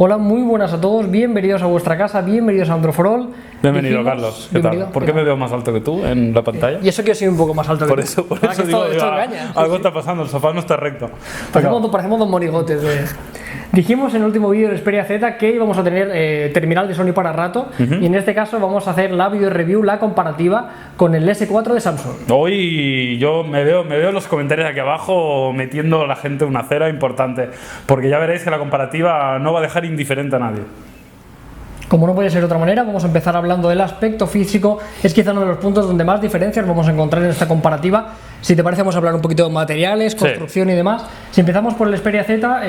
Hola, muy buenas a todos, bienvenidos a vuestra casa, bienvenidos a Android for All. Bienvenido, Carlos. ¿Qué tal? ¿Por qué me veo más alto que tú en la pantalla? Y eso que yo soy un poco más alto que tú. Por eso digo, esto engaña. Algo está pasando, el sofá no está recto. Parecemos dos monigotes. Dijimos en el último vídeo de Xperia Z que íbamos a tener terminal de Sony para rato, y en este caso vamos a hacer la video review, la comparativa con el S4 de Samsung. Hoy yo me veo en los comentarios aquí abajo metiendo a la gente una cera importante, porque ya veréis que la comparativa no va a dejar indiferente a nadie. Como no puede ser de otra manera, vamos a empezar hablando del aspecto físico. Es quizá uno de los puntos donde más diferencias vamos a encontrar en esta comparativa. Si te parece, vamos a hablar un poquito de materiales, construcción y demás. Si empezamos por el Xperia Z,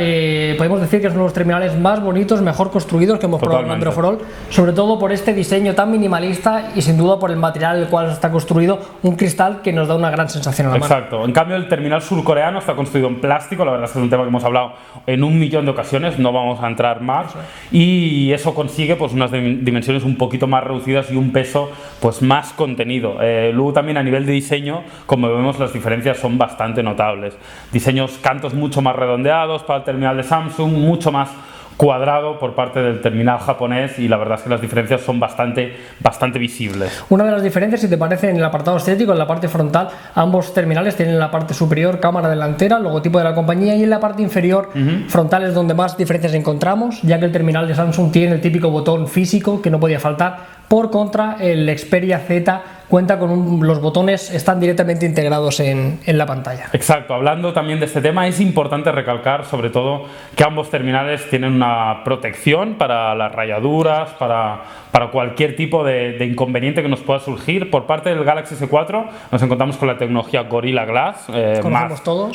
podemos decir que es uno de los terminales más bonitos, mejor construidos que hemos probado en Android for All, sobre todo por este diseño tan minimalista y sin duda por el material en el cual está construido, un cristal que nos da una gran sensación a la mano. Exacto. En cambio, el terminal surcoreano está construido en plástico. La verdad es que es un tema que hemos hablado en 1.000.000 de ocasiones, no vamos a entrar más, y eso consigue pues unas dimensiones un poquito más reducidas y un peso pues más contenido. Luego también a nivel de diseño, como vemos, las diferencias son bastante notables. Diseños, cantos mucho más redondeados para el terminal de Samsung, mucho más cuadrado por parte del terminal japonés, y la verdad es que las diferencias son bastante visibles. Una de las diferencias, si te parece, en el apartado estético, en la parte frontal, ambos terminales tienen en la parte superior cámara delantera, logotipo de la compañía, y en la parte inferior frontal es donde más diferencias encontramos, ya que el terminal de Samsung tiene el típico botón físico que no podía faltar. Por contra, el Xperia Z cuenta con los botones, están directamente integrados en la pantalla. Exacto. Hablando también de este tema, es importante recalcar sobre todo que ambos terminales tienen una protección para las rayaduras, para cualquier tipo de inconveniente que nos pueda surgir. Por parte del Galaxy S4 nos encontramos con la tecnología Gorilla Glass,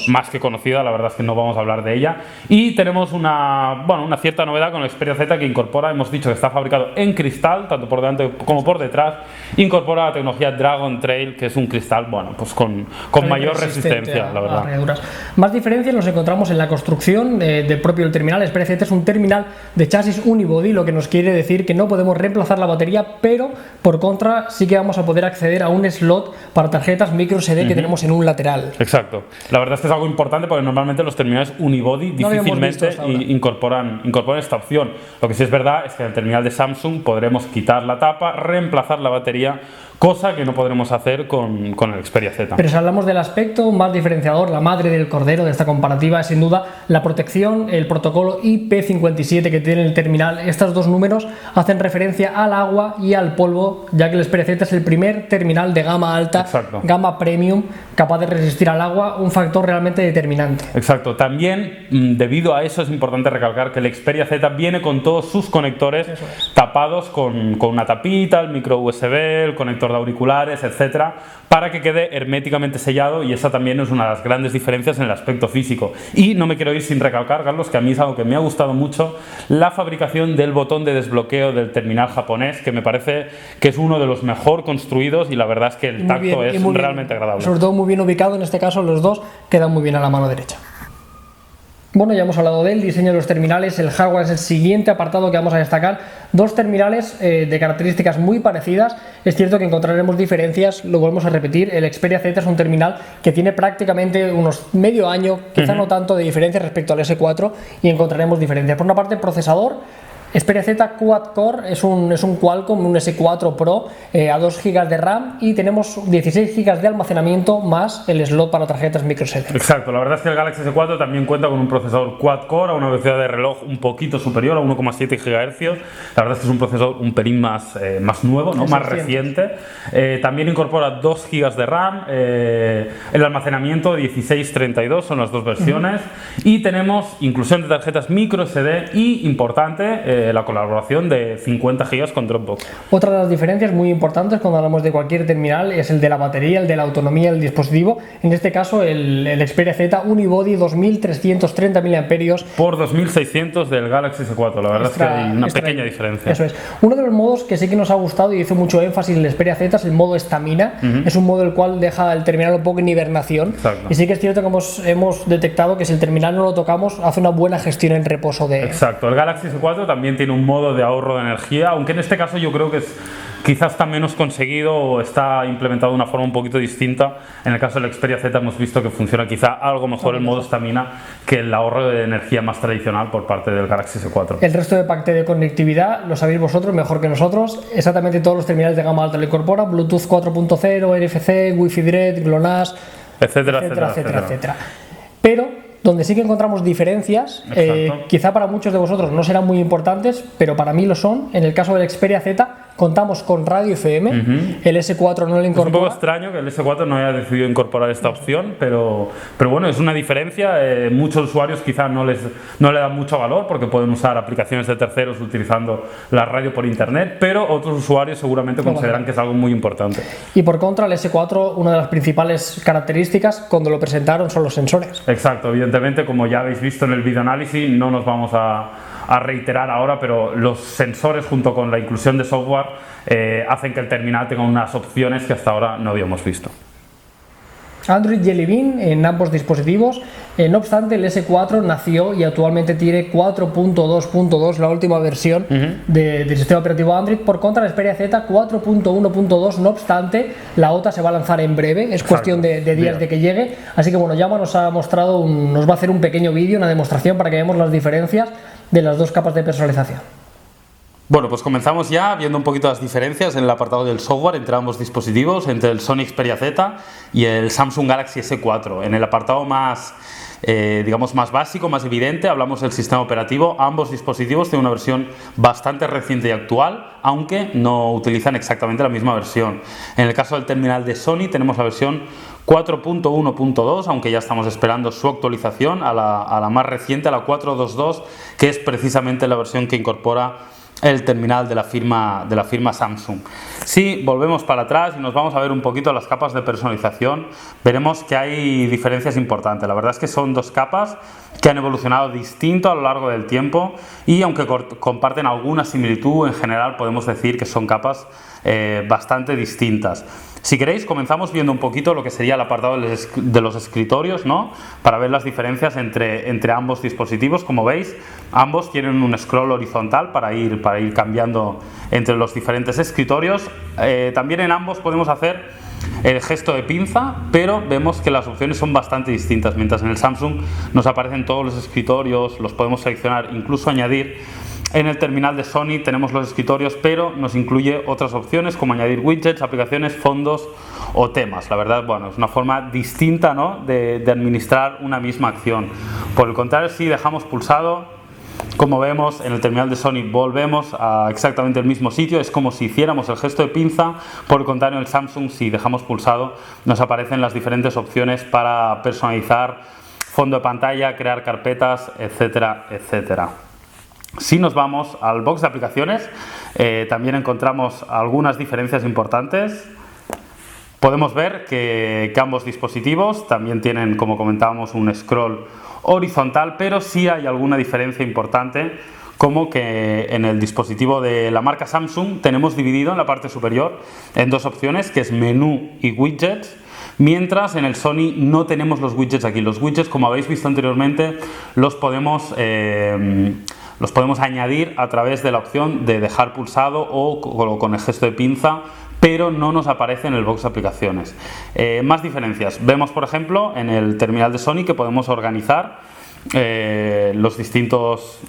más que conocida, la verdad es que no vamos a hablar de ella, y tenemos una cierta novedad con el Xperia Z que incorpora, hemos dicho que está fabricado en cristal, tanto por delante como por detrás, incorpora la tecnología Dragon Trail, que es un cristal pues con mayor resistencia, la verdad. Más diferencias nos encontramos en la construcción del propio terminal. Xperia Z es un terminal de chasis unibody, lo que nos quiere decir que no podemos reemplazar la batería, pero por contra sí que vamos a poder acceder a un slot para tarjetas micro SD que tenemos en un lateral. Exacto. La verdad es que es algo importante porque normalmente los terminales unibody difícilmente incorporan esta opción. Lo que sí es verdad es que en el terminal de Samsung podremos quitar la tapa, reemplazar la batería, cosa que no podremos hacer con el Xperia Z. Pero si hablamos del aspecto más diferenciador, la madre del cordero de esta comparativa es sin duda la protección, el protocolo IP57 que tiene el terminal. Estos dos números hacen referencia al agua y al polvo, ya que el Xperia Z es el primer terminal de gama alta, gama premium, capaz de resistir al agua, un factor realmente determinante. Exacto. También, debido a eso, es importante recalcar que el Xperia Z viene con todos sus conectores tapados con una tapita, el micro USB, el conector de auriculares, etcétera, para que quede herméticamente sellado, y esa también es una de las grandes diferencias en el aspecto físico. Y no me quiero ir sin recalcar, Carlos, que a mí es algo que me ha gustado mucho, la fabricación del botón de desbloqueo del terminal japonés, que me parece que es uno de los mejor construidos, y la verdad es que el tacto es realmente agradable. Sobre todo muy bien ubicado, en este caso los dos quedan muy bien a la mano derecha. Bueno, ya hemos hablado del diseño de los terminales. El hardware es el siguiente apartado que vamos a destacar. Dos terminales de características muy parecidas. Es cierto que encontraremos diferencias, lo volvemos a repetir. El Xperia Z es un terminal que tiene prácticamente unos medio año, quizá no tanto, de diferencia respecto al S4, y encontraremos diferencias. Por una parte, procesador. Xperia Z Quad Core es un Qualcomm, un S4 Pro a 2 GB de RAM, y tenemos 16 GB de almacenamiento más el slot para tarjetas microSD. Exacto, la verdad es que el Galaxy S4 también cuenta con un procesador Quad Core a una velocidad de reloj un poquito superior, a 1,7 GHz. La verdad es que es un procesador un pelín más nuevo, ¿no? Más reciente. También incorpora 2 GB de RAM, el almacenamiento 16-32 son las dos versiones, y tenemos inclusión de tarjetas microSD y, importante, la colaboración de 50 GB con Dropbox. Otra de las diferencias muy importantes cuando hablamos de cualquier terminal es el de la batería, el de la autonomía del dispositivo. En este caso el Xperia Z Unibody 2330 mAh por 2600 del Galaxy S4. La verdad es que hay una pequeña diferencia. Eso es. Uno de los modos que sí que nos ha gustado y hizo mucho énfasis en el Xperia Z es el modo estamina. Es un modo el cual deja el terminal un poco en hibernación. Y sí que es cierto que hemos detectado que si el terminal no lo tocamos hace una buena gestión en reposo de... Exacto. El Galaxy S4 también tiene un modo de ahorro de energía, aunque en este caso yo creo que quizás está menos conseguido o está implementado de una forma un poquito distinta. En el caso del Xperia Z hemos visto que funciona quizá algo mejor el modo estamina que el ahorro de energía más tradicional por parte del Galaxy S4. El resto de pack de conectividad lo sabéis vosotros mejor que nosotros. Exactamente todos los terminales de gama alta lo incorporan: Bluetooth 4.0, NFC, Wi-Fi Direct, GLONASS, etcétera. Pero donde sí que encontramos diferencias, quizá para muchos de vosotros no serán muy importantes, pero para mí lo son. En el caso del Xperia Z contamos con radio FM, el S4 no lo incorpora. Es un poco extraño que el S4 no haya decidido incorporar esta opción, pero bueno, es una diferencia. Muchos usuarios quizá no le dan mucho valor porque pueden usar aplicaciones de terceros utilizando la radio por internet, pero otros usuarios seguramente consideran que es algo muy importante. Y por contra, el S4, una de las principales características cuando lo presentaron son los sensores. Exacto, evidentemente, como ya habéis visto en el video análisis, no nos vamos a reiterar ahora, pero los sensores junto con la inclusión de software hacen que el terminal tenga unas opciones que hasta ahora no habíamos visto. Android Jelly Bean en ambos dispositivos. No obstante, el S4 nació y actualmente tiene 4.2.2, la última versión del sistema operativo Android. Por contra, el Xperia Z 4.1.2. No obstante, la OTA se va a lanzar en breve, es cuestión de días de que llegue. Así que bueno, Llama nos ha mostrado, nos va a hacer un pequeño vídeo, una demostración para que veamos las diferencias de las dos capas de personalización. Bueno, pues comenzamos ya viendo un poquito las diferencias en el apartado del software entre ambos dispositivos, entre el Sony Xperia Z y el Samsung Galaxy S4. En el apartado más, digamos, más básico, más evidente, hablamos del sistema operativo. Ambos dispositivos tienen una versión bastante reciente y actual, aunque no utilizan exactamente la misma versión. En el caso del terminal de Sony tenemos la versión 4.1.2, aunque ya estamos esperando su actualización a la más reciente, a la 4.2.2, que es precisamente la versión que incorpora el terminal de la firma Samsung. Si volvemos para atrás y nos vamos a ver un poquito las capas de personalización, veremos que hay diferencias importantes. La verdad es que son dos capas que han evolucionado distinto a lo largo del tiempo y aunque comparten alguna similitud, en general podemos decir que son capas bastante distintas. Si queréis, comenzamos viendo un poquito lo que sería el apartado de los escritorios, ¿no? Para ver las diferencias entre ambos dispositivos. Como veis, ambos tienen un scroll horizontal para ir cambiando entre los diferentes escritorios. También en ambos podemos hacer el gesto de pinza, pero vemos que las opciones son bastante distintas. Mientras en el Samsung nos aparecen todos los escritorios, los podemos seleccionar, incluso añadir. En el terminal de Sony tenemos los escritorios, pero nos incluye otras opciones como añadir widgets, aplicaciones, fondos o temas. La verdad, bueno, es una forma distinta, ¿no?, de administrar una misma acción. Por el contrario, si dejamos pulsado, como vemos en el terminal de Sony, volvemos a exactamente el mismo sitio. Es como si hiciéramos el gesto de pinza. Por el contrario, en el Samsung, si dejamos pulsado, nos aparecen las diferentes opciones para personalizar fondo de pantalla, crear carpetas, etcétera, etcétera. Si nos vamos al box de aplicaciones, también encontramos algunas diferencias importantes. Podemos ver que ambos dispositivos también tienen, como comentábamos, un scroll horizontal, pero sí hay alguna diferencia importante, como que en el dispositivo de la marca Samsung tenemos dividido en la parte superior en dos opciones, que es menú y widgets, mientras en el Sony no tenemos los widgets aquí. Los widgets, como habéis visto anteriormente, los podemos añadir a través de la opción de dejar pulsado o con el gesto de pinza, pero no nos aparece en el box de aplicaciones. Más diferencias. Vemos, por ejemplo, en el terminal de Sony que podemos organizar los distintos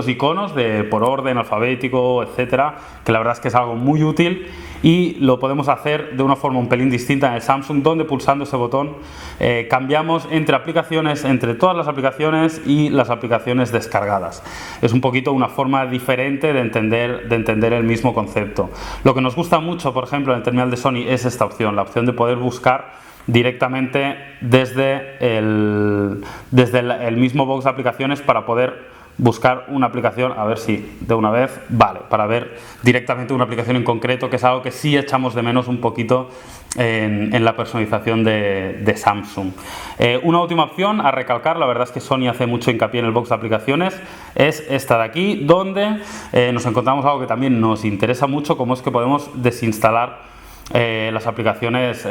iconos por orden alfabético, etcétera, que la verdad es que es algo muy útil y lo podemos hacer de una forma un pelín distinta en el Samsung, donde pulsando ese botón cambiamos entre aplicaciones, entre todas las aplicaciones y las aplicaciones descargadas. Es un poquito una forma diferente de entender el mismo concepto. Lo que nos gusta mucho, por ejemplo, en el terminal de Sony es esta opción, la opción de poder buscar directamente desde el mismo box de aplicaciones para poder buscar una aplicación, a ver si de una vez, vale, para ver directamente una aplicación en concreto, que es algo que sí echamos de menos un poquito en la personalización de Samsung. Una última opción a recalcar, la verdad es que Sony hace mucho hincapié en el box de aplicaciones, es esta de aquí, donde nos encontramos algo que también nos interesa mucho, como es que podemos desinstalar las aplicaciones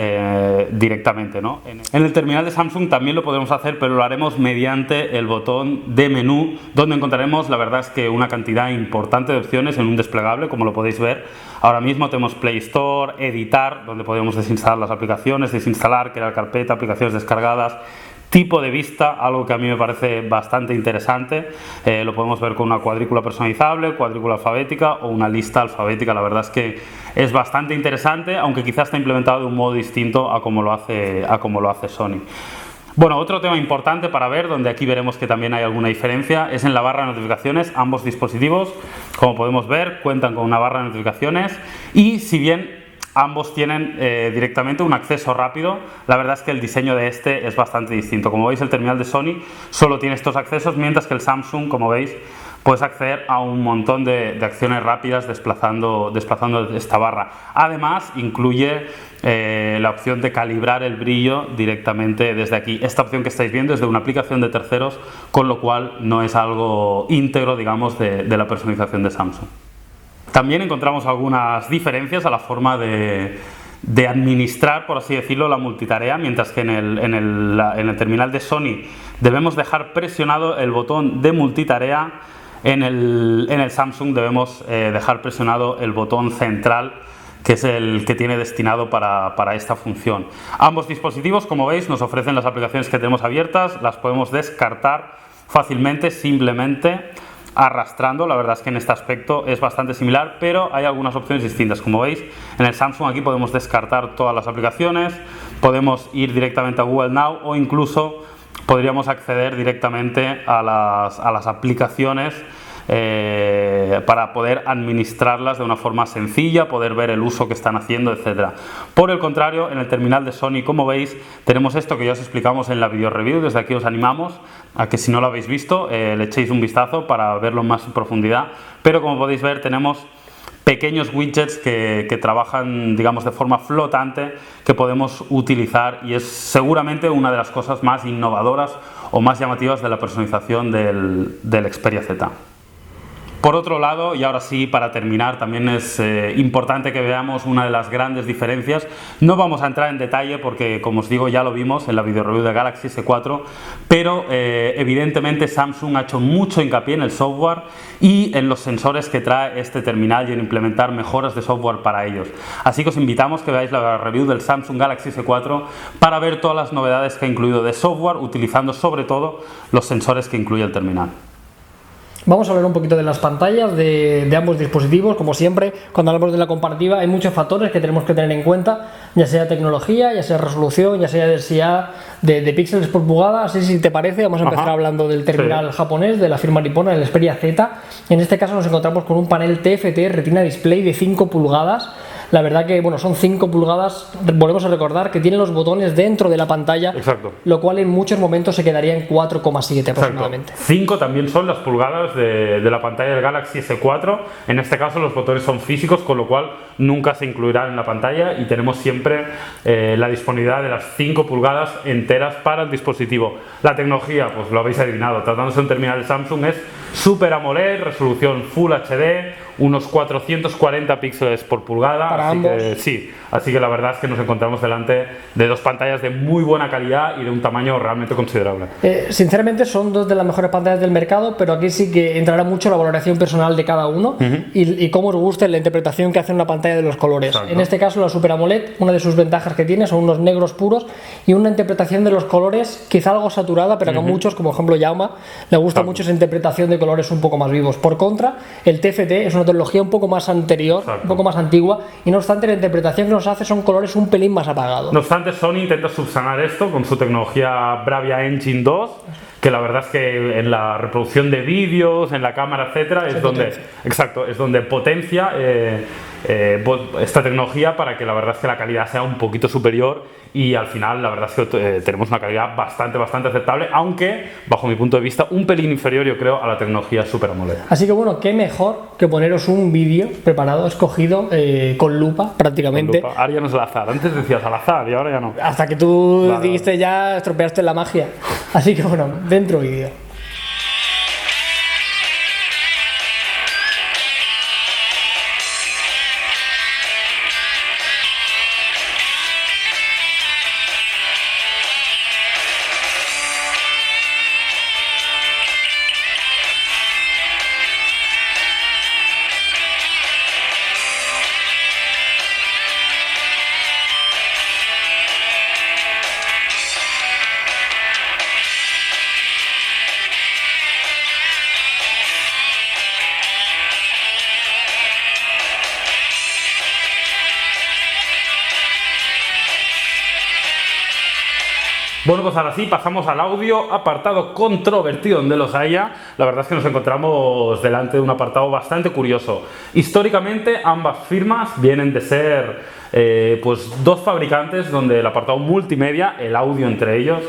directamente, ¿no? En el terminal de Samsung también lo podremos hacer, pero lo haremos mediante el botón de menú, donde encontraremos, la verdad es que una cantidad importante de opciones en un desplegable, como lo podéis ver. Ahora mismo tenemos Play Store, editar, donde podemos desinstalar las aplicaciones, desinstalar, crear carpeta, aplicaciones descargadas, tipo de vista, algo que a mí me parece bastante interesante. Lo podemos ver con una cuadrícula personalizable, cuadrícula alfabética o una lista alfabética. La verdad es que es bastante interesante, aunque quizás está implementado de un modo distinto a como lo hace Sony. Bueno, otro tema importante para ver, donde aquí veremos que también hay alguna diferencia, es en la barra de notificaciones. Ambos dispositivos, como podemos ver, cuentan con una barra de notificaciones, y si bien ambos tienen directamente un acceso rápido, la verdad es que el diseño de este es bastante distinto. Como veis, el terminal de Sony solo tiene estos accesos, mientras que el Samsung, como veis, puedes acceder a un montón de acciones rápidas desplazando esta barra. Además, incluye la opción de calibrar el brillo directamente desde aquí. Esta opción que estáis viendo es de una aplicación de terceros, con lo cual no es algo íntegro, digamos, de la personalización de Samsung. También encontramos algunas diferencias a la forma de administrar, por así decirlo, la multitarea, mientras que en el terminal de Sony debemos dejar presionado el botón de multitarea. En el Samsung debemos dejar presionado el botón central, que es el que tiene destinado para esta función. Ambos dispositivos, como veis, nos ofrecen las aplicaciones que tenemos abiertas, las podemos descartar fácilmente, simplemente arrastrando. La verdad es que en este aspecto es bastante similar, pero hay algunas opciones distintas. Como veis, en el Samsung aquí podemos descartar todas las aplicaciones, podemos ir directamente a Google Now, o incluso podríamos acceder directamente a las aplicaciones para poder administrarlas de una forma sencilla, poder ver el uso que están haciendo, etcétera. Por el contrario, en el terminal de Sony, como veis, tenemos esto que ya os explicamos en la video review. Desde aquí os animamos a que, si no lo habéis visto, le echéis un vistazo para verlo más en profundidad. Pero como podéis ver, tenemos pequeños widgets que trabajan, digamos, de forma flotante, que podemos utilizar, y es seguramente una de las cosas más innovadoras o más llamativas de la personalización del Xperia Z. Por otro lado, y ahora sí, para terminar, también es importante que veamos una de las grandes diferencias. No vamos a entrar en detalle porque, como os digo, ya lo vimos en la video review de Galaxy S4, pero evidentemente Samsung ha hecho mucho hincapié en el software y en los sensores que trae este terminal, y en implementar mejoras de software para ellos. Así que os invitamos que veáis la review del Samsung Galaxy S4 para ver todas las novedades que ha incluido de software, utilizando sobre todo los sensores que incluye el terminal. Vamos a hablar un poquito de las pantallas de ambos dispositivos. Como siempre, cuando hablamos de la comparativa, hay muchos factores que tenemos que tener en cuenta, ya sea tecnología, ya sea resolución, ya sea densidad de píxeles por pulgada. Así, si te parece, vamos a empezar hablando del terminal japonés de la firma nipona, el Xperia Z. En este caso nos encontramos con un panel TFT Retina Display de 5 pulgadas. La verdad que, bueno, son 5 pulgadas, volvemos a recordar que tienen los botones dentro de la pantalla. Exacto. Lo cual en muchos momentos se quedaría en 4,7 aproximadamente. 5 también son las pulgadas de la pantalla del Galaxy S4. En este caso los botones son físicos, con lo cual nunca se incluirán en la pantalla, y tenemos siempre la disponibilidad de las 5 pulgadas enteras para el dispositivo. La tecnología, pues lo habéis adivinado, tratándose de un terminal de Samsung, es Super AMOLED, resolución Full HD, unos 440 píxeles por pulgada. Para ambos. Así que la verdad es que nos encontramos delante de dos pantallas de muy buena calidad y de un tamaño realmente considerable. Sinceramente son dos de las mejores pantallas del mercado, pero aquí sí que entrará mucho la valoración personal de cada uno y cómo os guste la interpretación que hace una pantalla de los colores. Exacto. En este caso la Super AMOLED, una de sus ventajas que tiene son unos negros puros y una interpretación de los colores quizá algo saturada, pero que a muchos, como ejemplo Jaume, le gusta mucho esa interpretación de colores un poco más vivos. Por contra, el TFT es una tecnología un poco más anterior, un poco más antigua, y no obstante la interpretación que nos hace son colores un pelín más apagados. No obstante, Sony intenta subsanar esto con su tecnología Bravia Engine 2, que la verdad es que en la reproducción de vídeos, en la cámara, etcétera, es donde potencia esta tecnología, para que la verdad es que la calidad sea un poquito superior, y al final la verdad es que tenemos una calidad bastante aceptable, aunque bajo mi punto de vista un pelín inferior, yo creo, a la tecnología Super AMOLED. Así que bueno, qué mejor que poneros un vídeo preparado, escogido con lupa prácticamente. Con lupa. Ahora ya no es al azar, antes decías al azar y ahora ya no. Hasta que tú dijiste ya, estropeaste la magia. Así que bueno, dentro vídeo. Bueno, pues ahora sí, pasamos al audio, apartado controvertido donde los haya. La verdad es que nos encontramos delante de un apartado bastante curioso. Históricamente, ambas firmas vienen de ser pues dos fabricantes donde el apartado multimedia, el audio entre ellos,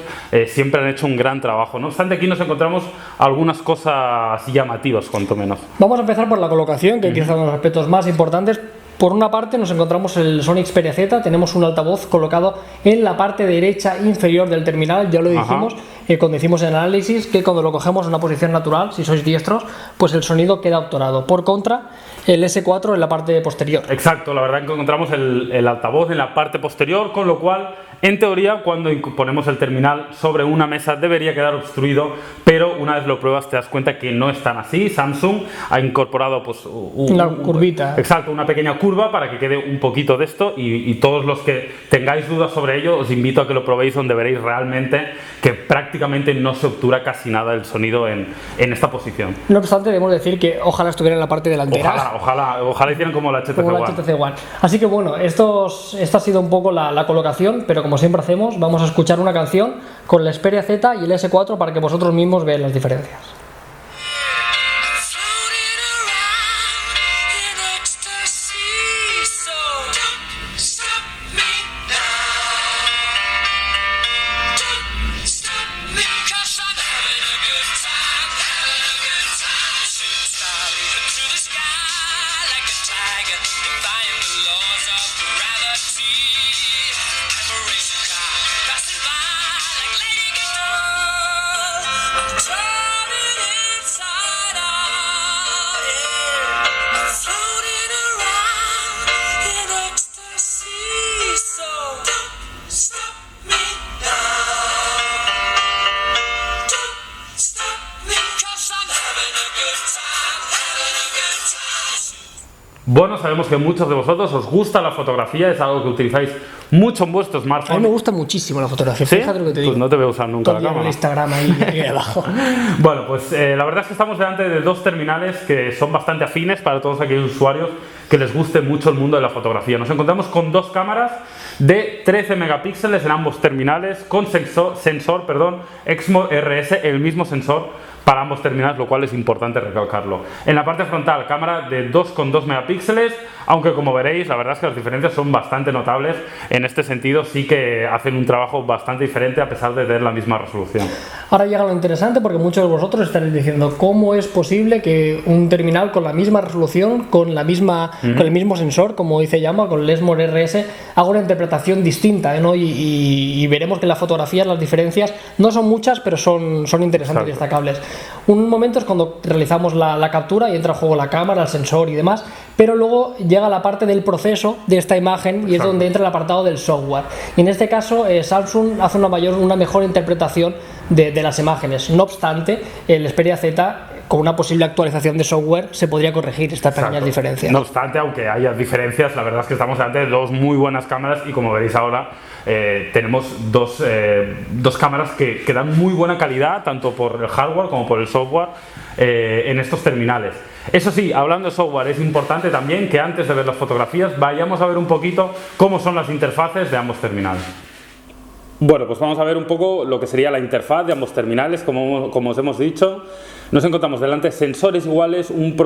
siempre han hecho un gran trabajo. No obstante, aquí nos encontramos algunas cosas llamativas, cuanto menos. Vamos a empezar por la colocación, que quizás son los aspectos más importantes. Por una parte nos encontramos el Sony Xperia Z, tenemos un altavoz colocado en la parte derecha inferior del terminal, ya lo dijimos cuando hicimos el análisis, que cuando lo cogemos en una posición natural, si sois diestros, pues el sonido queda obturado. Por contra, el S4 en la parte posterior. Exacto, la verdad es que encontramos el altavoz en la parte posterior, con lo cual, en teoría, cuando ponemos el terminal sobre una mesa debería quedar obstruido, pero una vez lo pruebas te das cuenta que no es tan así. Samsung ha incorporado pues una curvita. Exacto, una pequeña curva para que quede un poquito de esto y todos los que tengáis dudas sobre ello os invito a que lo probéis, donde veréis realmente que prácticamente no se obtura casi nada el sonido en esta posición. No obstante, debemos decir que ojalá estuviera en la parte delantera. Ojalá hicieran como la HTC One. Como la HTC One. Así que bueno, esta ha sido un poco la colocación, pero como siempre hacemos, vamos a escuchar una canción con la Xperia Z y el S4 para que vosotros mismos veáis las diferencias. Bueno, sabemos que muchos de vosotros os gusta la fotografía, es algo que utilizáis mucho en vuestro smartphone. A mí me gusta muchísimo la fotografía, ¿Sí? Fíjate lo que te digo. Pues no te voy a usar nunca la cámara. El Instagram ahí abajo. Bueno, pues la verdad es que estamos delante de dos terminales que son bastante afines para todos aquellos usuarios que les guste mucho el mundo de la fotografía. Nos encontramos con dos cámaras de 13 megapíxeles en ambos terminales, con sensor Exmor RS, el mismo sensor para ambos terminales, lo cual es importante recalcarlo. En la parte frontal, cámara de 2,2 megapíxeles, aunque como veréis, la verdad es que las diferencias son bastante notables. En este sentido sí que hacen un trabajo bastante diferente a pesar de tener la misma resolución. Ahora llega lo interesante, porque muchos de vosotros estaréis diciendo ¿cómo es posible que un terminal con la misma resolución, con el mismo sensor, como dice Llama, con el Exmor RS, haga una interpretación distinta, ¿no? Y veremos que en las fotografías las diferencias no son muchas, pero son interesantes y destacables. Un momento es cuando realizamos la captura y entra en juego la cámara, el sensor y demás, pero luego llega la parte del proceso de esta imagen y es donde entra el apartado del software. Y en este caso Samsung hace una mejor interpretación de las imágenes. No obstante, el Xperia Z, con una posible actualización de software, se podría corregir estas pequeñas diferencias. No obstante, aunque haya diferencias, la verdad es que estamos delante de dos muy buenas cámaras y como veréis ahora tenemos dos cámaras que dan muy buena calidad, tanto por el hardware como por el software en estos terminales. Eso sí, hablando de software, es importante también que antes de ver las fotografías vayamos a ver un poquito cómo son las interfaces de ambos terminales. Bueno, pues vamos a ver un poco lo que sería la interfaz de ambos terminales. Como os hemos dicho, nos encontramos delante de sensores iguales, un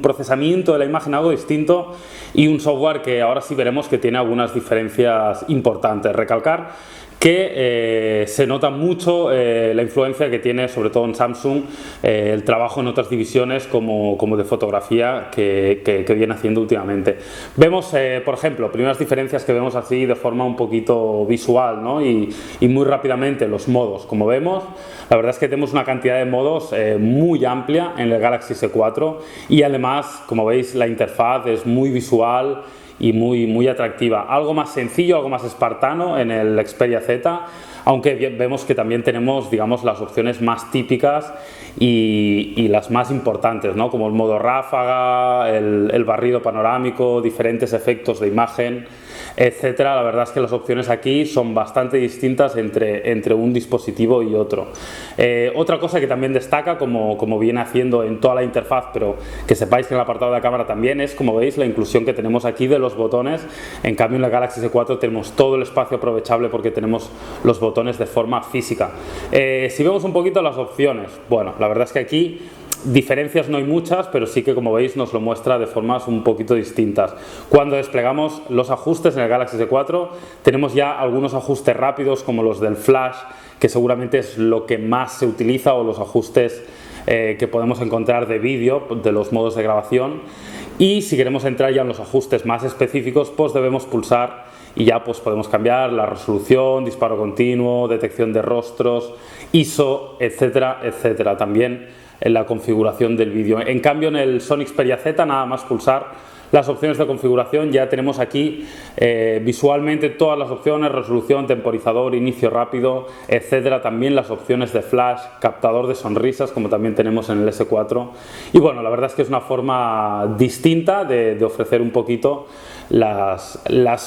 procesamiento de la imagen algo distinto y un software que ahora sí veremos que tiene algunas diferencias importantes. Recalcar que se nota mucho la influencia que tiene, sobre todo en Samsung, el trabajo en otras divisiones como de fotografía que viene haciendo últimamente. Vemos, por ejemplo, primeras diferencias que vemos así de forma un poquito visual, ¿no? y muy rápidamente los modos. Como vemos, la verdad es que tenemos una cantidad de modos muy amplia en el Galaxy S4 y además, como veis, la interfaz es muy visual y muy atractiva. Algo más sencillo, algo más espartano en el Xperia Z, aunque vemos que también tenemos, digamos, las opciones más típicas y las más importantes, ¿no? Como el modo ráfaga, el barrido panorámico, diferentes efectos de imagen. etcétera. La verdad es que las opciones aquí son bastante distintas entre un dispositivo y otro. Otra cosa que también destaca, como viene haciendo en toda la interfaz, pero que sepáis que en el apartado de la cámara también, es, como veis, la inclusión que tenemos aquí de los botones. En cambio en la Galaxy S4 tenemos todo el espacio aprovechable porque tenemos los botones de forma física. Si vemos un poquito las opciones, bueno, la verdad es que aquí diferencias no hay muchas, pero sí que, como veis, nos lo muestra de formas un poquito distintas. Cuando desplegamos los ajustes en el Galaxy S4 tenemos ya algunos ajustes rápidos, como los del flash, que seguramente es lo que más se utiliza, o los ajustes que podemos encontrar de vídeo, de los modos de grabación. Y si queremos entrar ya en los ajustes más específicos, pues debemos pulsar y ya pues podemos cambiar la resolución, disparo continuo, detección de rostros, ISO, etcétera, etcétera. También en la configuración del vídeo. En cambio en el Sony Xperia Z, nada más pulsar las opciones de configuración, ya tenemos aquí visualmente todas las opciones: resolución, temporizador, inicio rápido, etcétera. También las opciones de flash, captador de sonrisas, como también tenemos en el S4. Y bueno, la verdad es que es una forma distinta de ofrecer un poquito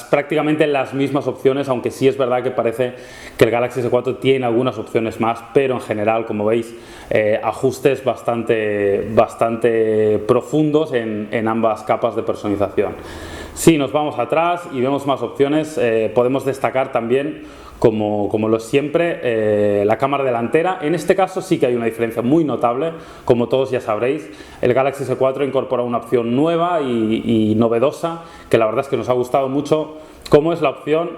prácticamente las mismas opciones, aunque sí es verdad que parece que el Galaxy S4 tiene algunas opciones más, pero en general, como veis, ajustes bastante profundos en ambas capas de personalización. Si nos vamos atrás y vemos más opciones, podemos destacar también, como lo siempre, la cámara delantera. En este caso sí que hay una diferencia muy notable, como todos ya sabréis. El Galaxy S4 incorpora una opción nueva y novedosa, que la verdad es que nos ha gustado mucho, como es la opción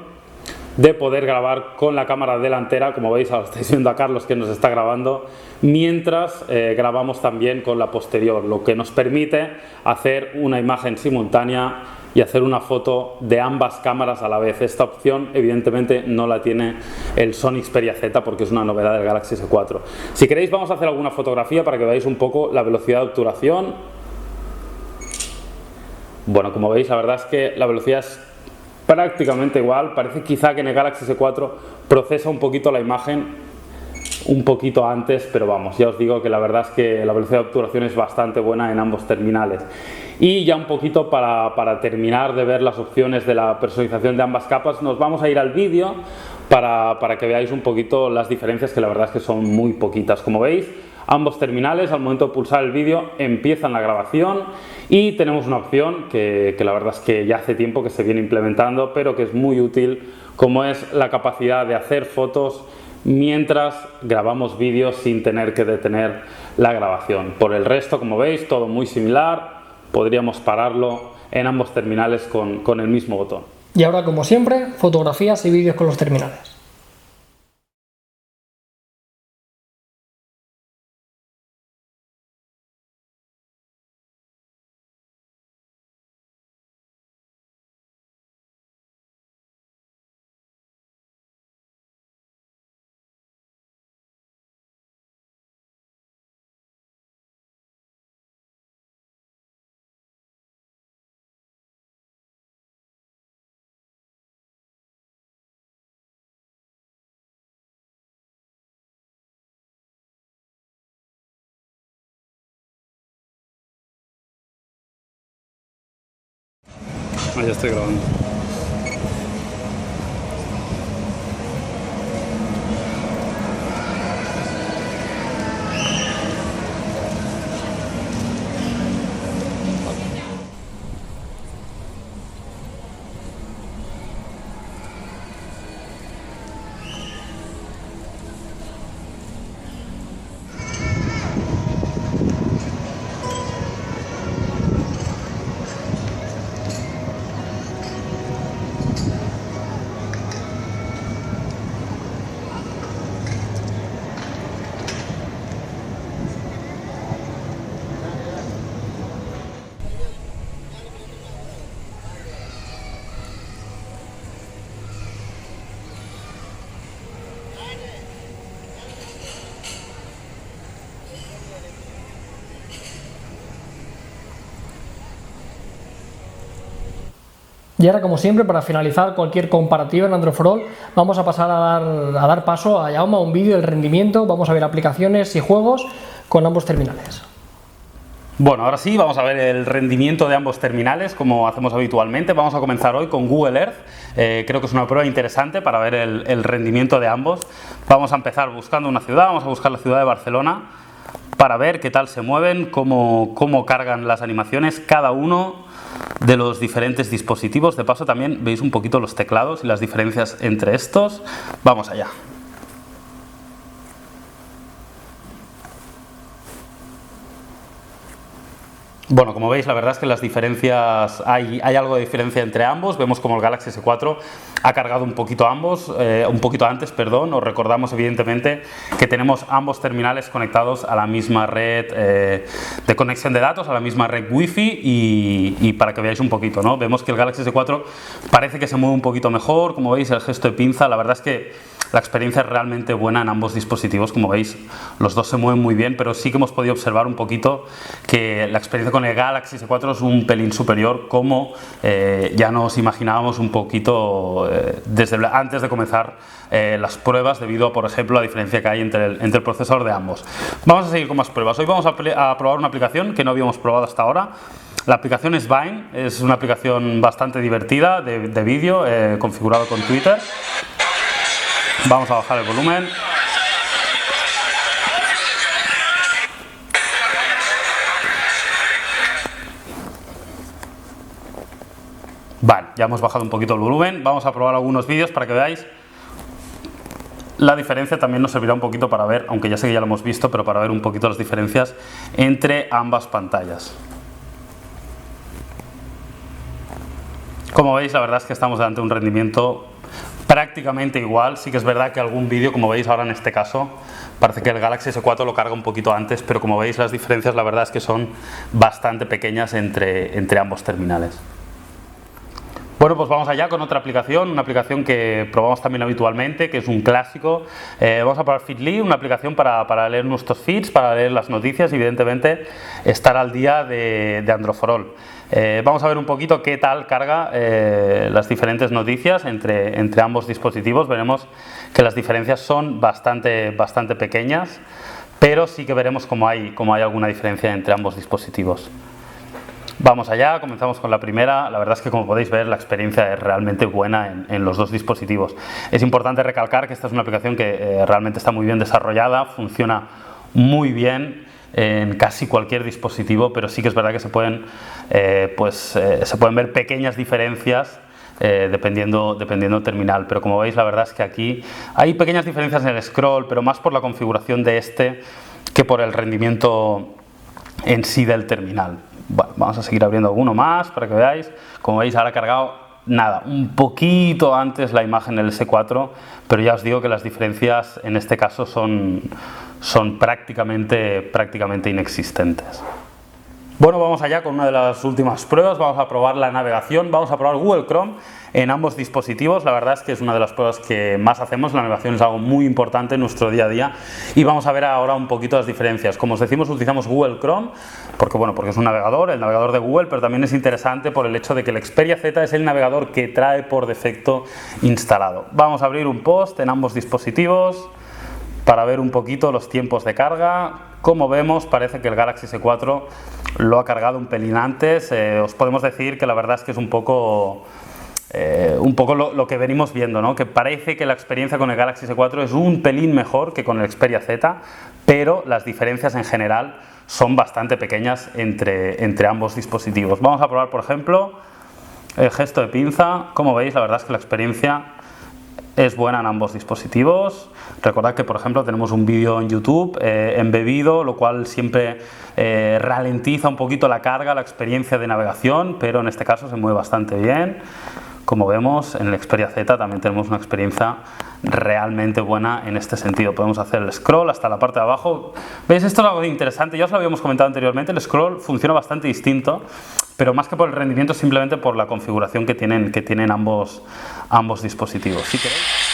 de poder grabar con la cámara delantera. Como veis, ahora estáis viendo a Carlos que nos está grabando, mientras grabamos también con la posterior, lo que nos permite hacer una imagen simultánea y hacer una foto de ambas cámaras a la vez. Esta opción evidentemente no la tiene el Sony Xperia Z porque es una novedad del Galaxy S4. Si queréis, vamos a hacer alguna fotografía para que veáis un poco la velocidad de obturación. Bueno, como veis, la verdad es que la velocidad es prácticamente igual. Parece quizá que en el Galaxy S4 procesa un poquito la imagen un poquito antes, pero vamos, ya os digo que la verdad es que la velocidad de obturación es bastante buena en ambos terminales. Y ya un poquito para terminar de ver las opciones de la personalización de ambas capas, nos vamos a ir al vídeo para que veáis un poquito las diferencias, que la verdad es que son muy poquitas. Como veis, ambos terminales, al momento de pulsar el vídeo, empiezan la grabación, y tenemos una opción que la verdad es que ya hace tiempo que se viene implementando, pero que es muy útil, como es la capacidad de hacer fotos mientras grabamos vídeos sin tener que detener la grabación. Por el resto, como veis, todo muy similar. Podríamos pararlo en ambos terminales con el mismo botón. Y ahora, como siempre, fotografías y vídeos con los terminales. Ya estoy grabando. Y ahora, como siempre, para finalizar cualquier comparativa en Android for All, vamos a pasar a dar paso a un vídeo del rendimiento. Vamos a ver aplicaciones y juegos con ambos terminales. Bueno, ahora sí, vamos a ver el rendimiento de ambos terminales, como hacemos habitualmente. Vamos a comenzar hoy con Google Earth. Creo que es una prueba interesante para ver el rendimiento de ambos. Vamos a empezar buscando una ciudad, vamos a buscar la ciudad de Barcelona para ver qué tal se mueven, cómo cargan las animaciones cada uno de los diferentes dispositivos. De paso también veis un poquito los teclados y las diferencias entre estos. Vamos allá. Bueno, como veis, la verdad es que las diferencias, hay algo de diferencia entre ambos. Vemos como el Galaxy S4 ha cargado un poquito antes, perdón. Os recordamos evidentemente que tenemos ambos terminales conectados a la misma red de conexión de datos, a la misma red Wi-Fi y para que veáis un poquito, ¿no? Vemos que el Galaxy S4 parece que se mueve un poquito mejor. Como veis, el gesto de pinza, la verdad es que la experiencia es realmente buena en ambos dispositivos. Como veis, los dos se mueven muy bien, pero sí que hemos podido observar un poquito que la experiencia con el Galaxy S4 es un pelín superior, como ya nos imaginábamos un poquito desde antes de comenzar las pruebas, debido a, por ejemplo, la diferencia que hay entre el procesador de ambos. Vamos a seguir con más pruebas. Hoy vamos a probar una aplicación que no habíamos probado hasta ahora. La aplicación es Vine, es una aplicación bastante divertida de vídeo, configurado con Twitter. Vamos a bajar el volumen. Vale, ya hemos bajado un poquito el volumen. Vamos a probar algunos vídeos para que veáis la diferencia. También nos servirá un poquito para ver, aunque ya sé que ya lo hemos visto, pero para ver un poquito las diferencias entre ambas pantallas. Como veis, la verdad es que estamos delante de un rendimiento prácticamente igual. Sí que es verdad que algún vídeo, como veis ahora en este caso, parece que el Galaxy S4 lo carga un poquito antes, pero como veis las diferencias la verdad es que son bastante pequeñas entre ambos terminales. Bueno, pues vamos allá con otra aplicación, una aplicación que probamos también habitualmente, que es un clásico. Vamos a probar Feedly, una aplicación para leer nuestros feeds, para leer las noticias y evidentemente estar al día de Android for All. Vamos a ver un poquito qué tal carga las diferentes noticias entre ambos dispositivos. Veremos que las diferencias son bastante pequeñas, pero sí que veremos cómo hay alguna diferencia entre ambos dispositivos. Vamos allá, comenzamos con la primera. La verdad es que, como podéis ver, la experiencia es realmente buena en los dos dispositivos. Es importante recalcar que esta es una aplicación que realmente está muy bien desarrollada, funciona muy bien en casi cualquier dispositivo, pero sí que es verdad que se pueden ver pequeñas diferencias dependiendo del terminal. Pero como veis, la verdad es que aquí hay pequeñas diferencias en el scroll, pero más por la configuración de este que por el rendimiento en sí del terminal. Bueno, vamos a seguir abriendo alguno más para que veáis. Como veis, ahora ha cargado nada, un poquito antes la imagen del S4, pero ya os digo que las diferencias en este caso son prácticamente inexistentes. Bueno, vamos allá con una de las últimas pruebas. Vamos a probar la navegación, vamos a probar Google Chrome en ambos dispositivos. La verdad es que es una de las pruebas que más hacemos. La navegación es algo muy importante en nuestro día a día y vamos a ver ahora un poquito las diferencias. Como os decimos, utilizamos Google Chrome porque es un navegador, el navegador de Google, pero también es interesante por el hecho de que el Xperia Z es el navegador que trae por defecto instalado. Vamos a abrir un post en ambos dispositivos para ver un poquito los tiempos de carga. Como vemos, parece que el Galaxy S4 lo ha cargado un pelín antes. Os podemos decir que la verdad es que es un poco lo que venimos viendo, ¿no? Que parece que la experiencia con el Galaxy S4 es un pelín mejor que con el Xperia Z, pero las diferencias en general son bastante pequeñas entre ambos dispositivos. Vamos a probar, por ejemplo, el gesto de pinza. Como veis, la verdad es que la experiencia es buena en ambos dispositivos. Recordad que, por ejemplo, tenemos un vídeo en YouTube embebido, lo cual siempre ralentiza un poquito la carga, la experiencia de navegación, pero en este caso se mueve bastante bien. Como vemos, en el Xperia Z también tenemos una experiencia realmente buena en este sentido. Podemos hacer el scroll hasta la parte de abajo. ¿Veis? Esto es algo interesante. Ya os lo habíamos comentado anteriormente. El scroll funciona bastante distinto, pero más que por el rendimiento, simplemente por la configuración que tienen ambos dispositivos. Si queréis.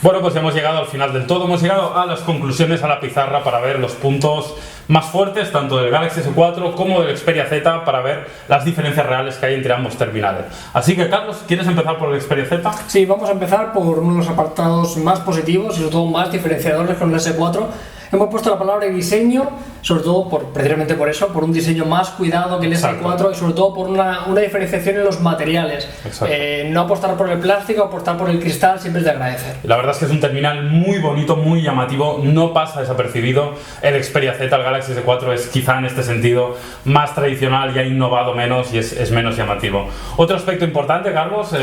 Bueno, pues hemos llegado al final del todo, hemos llegado a las conclusiones, a la pizarra para ver los puntos más fuertes tanto del Galaxy S4 como del Xperia Z, para ver las diferencias reales que hay entre ambos terminales. Así que, Carlos, ¿quieres empezar por el Xperia Z? Sí, vamos a empezar por uno de los apartados más positivos y sobre todo más diferenciadores con el S4. Hemos puesto la palabra diseño, sobre todo precisamente por eso, por un diseño más cuidado que el S4 y sobre todo por una diferenciación en los materiales. No apostar por el plástico, apostar por el cristal siempre es de agradecer. La verdad es que es un terminal muy bonito, muy llamativo, no pasa desapercibido. El Xperia Z, el Galaxy S4 es quizá en este sentido más tradicional y ha innovado menos y es menos llamativo. Otro aspecto importante, Carlos,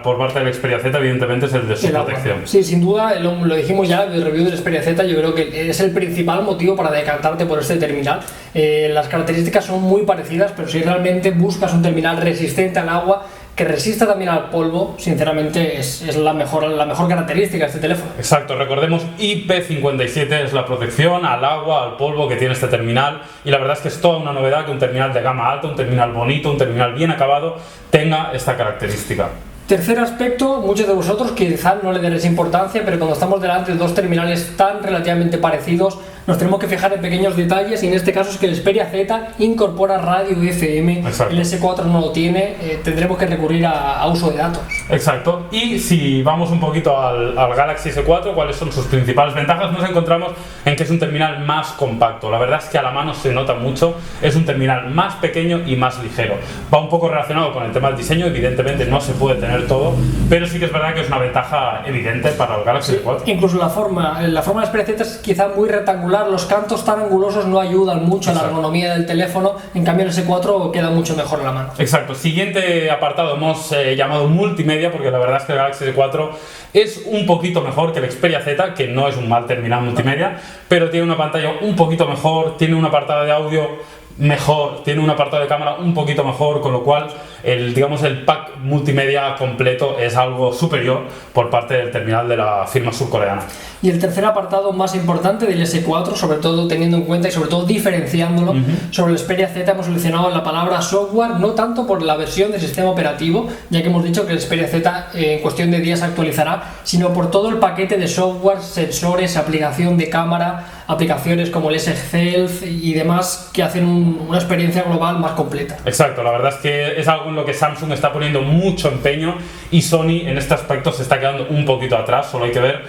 por parte del Xperia Z, evidentemente, es el de su protección. Sí, sin duda, lo dijimos ya en el review del Xperia Z, yo creo que es el principal motivo para decantarte por este terminal. Las características son muy parecidas, pero si realmente buscas un terminal resistente al agua, que resista también al polvo, sinceramente es la mejor característica de este teléfono. Exacto, recordemos, IP57 es la protección al agua, al polvo que tiene este terminal, y la verdad es que es toda una novedad que un terminal de gama alta, un terminal bonito, un terminal bien acabado, tenga esta característica. Tercer aspecto, muchos de vosotros quizás no le daréis importancia, pero cuando estamos delante de dos terminales tan relativamente parecidos, nos tenemos que fijar en pequeños detalles, y en este caso es que el Xperia Z incorpora radio FM. Exacto. El S4 no lo tiene, tendremos que recurrir a uso de datos. Exacto, y si vamos un poquito al Galaxy S4, ¿cuáles son sus principales ventajas? Nos encontramos en que es un terminal más compacto, la verdad es que a la mano se nota mucho, es un terminal más pequeño y más ligero. Va un poco relacionado con el tema del diseño, evidentemente no se puede tener todo, pero sí que es verdad que es una ventaja evidente para el Galaxy S4. Incluso la forma del Xperia Z es quizá muy rectangular, los cantos tan angulosos no ayudan mucho a la ergonomía del teléfono, en cambio el S4 queda mucho mejor en la mano. Exacto, siguiente apartado hemos llamado multimedia, porque la verdad es que el Galaxy S4 es un poquito mejor que el Xperia Z, que no es un mal terminal multimedia, pero tiene una pantalla un poquito mejor, tiene un apartado de audio mejor, tiene un apartado de cámara un poquito mejor, con lo cual el pack multimedia completo es algo superior por parte del terminal de la firma surcoreana. Y el tercer apartado más importante del S4, sobre todo teniendo en cuenta y sobre todo diferenciándolo sobre el Xperia Z, hemos seleccionado la palabra software, no tanto por la versión del sistema operativo, ya que hemos dicho que el Xperia Z en cuestión de días actualizará, sino por todo el paquete de software, sensores, aplicación de cámara, aplicaciones como el S-Health y demás que hacen una experiencia global más completa. Exacto, la verdad es que es algo en lo que Samsung está poniendo mucho empeño y Sony en este aspecto se está quedando un poquito atrás. Solo hay que ver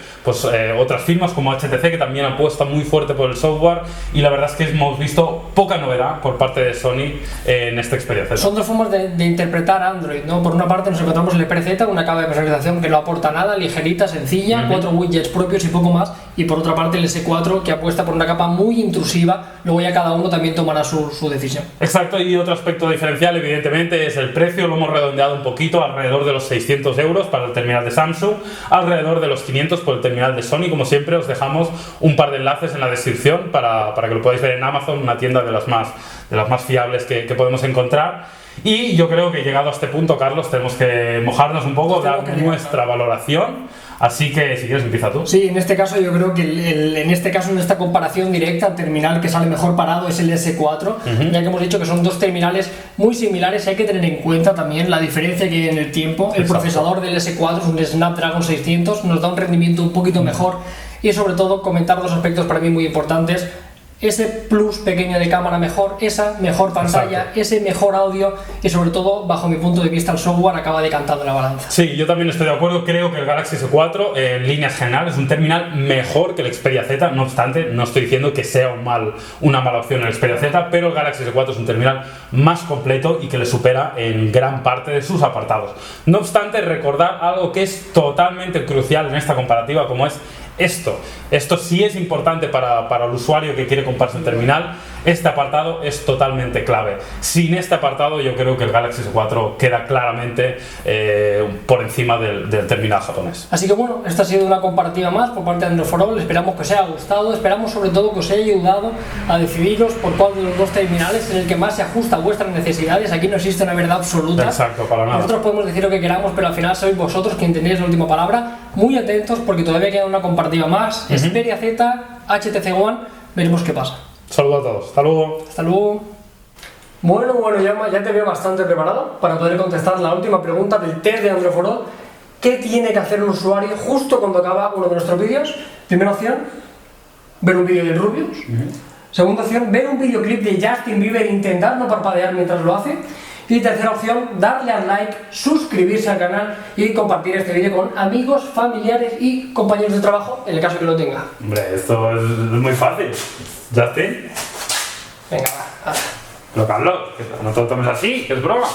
otras firmas como HTC, que también apuesta muy fuerte por el software, y la verdad es que hemos visto poca novedad por parte de Sony en este Xperia Z. Son dos formas de interpretar Android, ¿no? Por una parte nos encontramos el Xperia Z, una capa de personalización que no aporta nada, ligerita, sencilla, 4 widgets propios y poco más, y por otra parte el S4 que apuesta por una capa muy intrusiva. Luego ya cada uno también tomará su decisión. Exacto, y otro aspecto diferencial evidentemente es el precio. Lo hemos redondeado un poquito, alrededor de los 600 euros para el terminal de Samsung, alrededor de los 500 por el terminal de Sony. Como siempre, os dejamos un par de enlaces en la descripción para que lo podáis ver en Amazon, una tienda de las más fiables que podemos encontrar. Y yo creo que llegado a este punto, Carlos, tenemos que mojarnos un poco, dar nuestra valoración. Así que si quieres empieza tú. Sí, en este caso yo creo que en esta comparación directa, el terminal que sale mejor parado es el S4, ya que hemos dicho que son dos terminales muy similares. Hay que tener en cuenta también la diferencia que hay en el tiempo. El procesador del S4 es un Snapdragon 600, nos da un rendimiento un poquito mejor, y sobre todo comentar dos aspectos para mí muy importantes: ese plus pequeño de cámara mejor, esa mejor pantalla, ese mejor audio, y sobre todo, bajo mi punto de vista, el software acaba decantando la balanza. Sí, yo también estoy de acuerdo. Creo que el Galaxy S4 en líneas generales es un terminal mejor que el Xperia Z. No obstante, no estoy diciendo que sea una mala opción el Xperia Z, pero el Galaxy S4 es un terminal más completo y que le supera en gran parte de sus apartados. No obstante, recordar algo que es totalmente crucial en esta comparativa, como es esto sí es importante para el usuario que quiere comprarse un terminal. Este apartado es totalmente clave. Sin este apartado yo creo que el Galaxy S4 queda claramente por encima del terminal japonés. Así que bueno, esta ha sido una comparativa más por parte de Android for All. Esperamos que os haya gustado, esperamos sobre todo que os haya ayudado a decidiros por cuál de los dos terminales es el que más se ajusta a vuestras necesidades. Aquí no existe una verdad absoluta. Exacto, para nada. Nosotros podemos decir lo que queramos, pero al final sois vosotros quien tenéis la última palabra. Muy atentos porque todavía queda una comparativa más. Xperia Z, HTC One, veremos qué pasa. Saludos a todos, hasta luego. Hasta luego. Bueno, ya te veo bastante preparado para poder contestar la última pregunta del test de Android for All. ¿qué tiene que hacer un usuario justo cuando acaba uno de nuestros vídeos? Primera opción, ver un vídeo de Rubius. Segunda opción, ver un videoclip de Justin Bieber e intentar no parpadear mientras lo hace. Y tercera opción, darle al like, suscribirse al canal y compartir este vídeo con amigos, familiares y compañeros de trabajo, en el caso que lo tenga. Hombre, esto es muy fácil. Justin. Venga, va. Pero Carlos, que no te lo tomes así, que es broma.